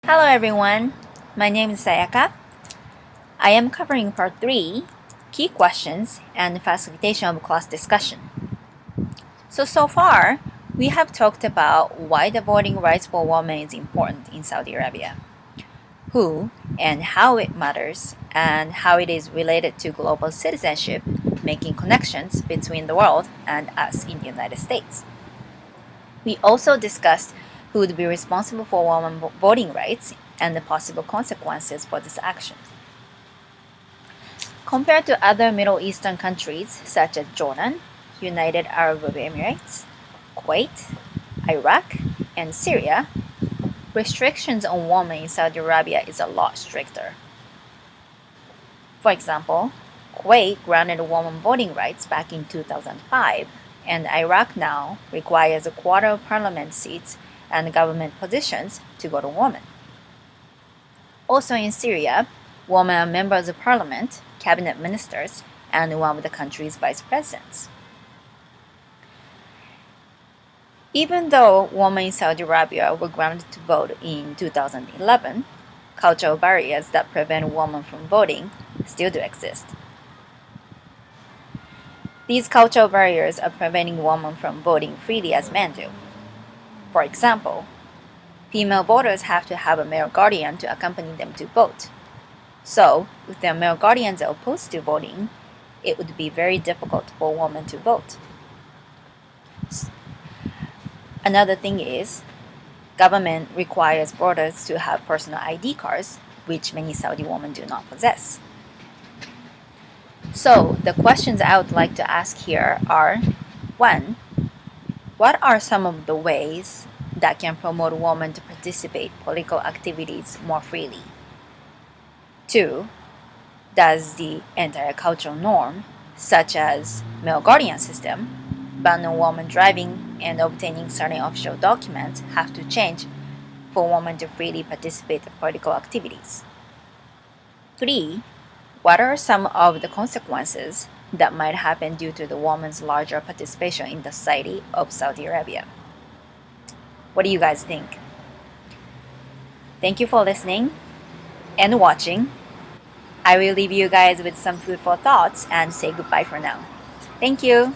Hello everyone, my name is Sayaka. I am covering part 3, key questions and facilitation of class discussion. So far, we have talked about why the voting rights for women is important in Saudi Arabia, who and how it matters, and how it is related to global citizenship, making connections between the world and us in the United States. We also discussed who would be responsible for women voting rights and the possible consequences for this action. Compared to other Middle Eastern countries such as Jordan, United Arab Emirates, Kuwait, Iraq, and Syria, restrictions on women in Saudi Arabia is a lot stricter. For example, Kuwait granted women voting rights back in 2005, and Iraq now requires a quarter of parliament seats and government positions to go to women. Also in Syria, women are members of parliament, cabinet ministers, and one of the country's vice presidents. Even though women in Saudi Arabia were granted to vote in 2011, cultural barriers that prevent women from voting still do exist. These cultural barriers are preventing women from voting freely as men do. For example, female voters have to have a male guardian to accompany them to vote. So, if their male guardians are opposed to voting, it would be very difficult for women to vote. Another thing is, government requires voters to have personal ID cards, which many Saudi women do not possess. So, the questions I would like to ask here are: 1. What are some of the ways that can promote women to participate in political activities more freely? 2. Does the entire cultural norm, such as male guardian system, ban on women driving and obtaining certain official documents, have to change for women to freely participate in political activities? 3. What are some of the consequences that might happen due to the woman's larger participation in the society of Saudi Arabia? What do you guys think? Thank you for listening and watching. I will leave you guys with some food for thoughts and say goodbye for now. Thank you.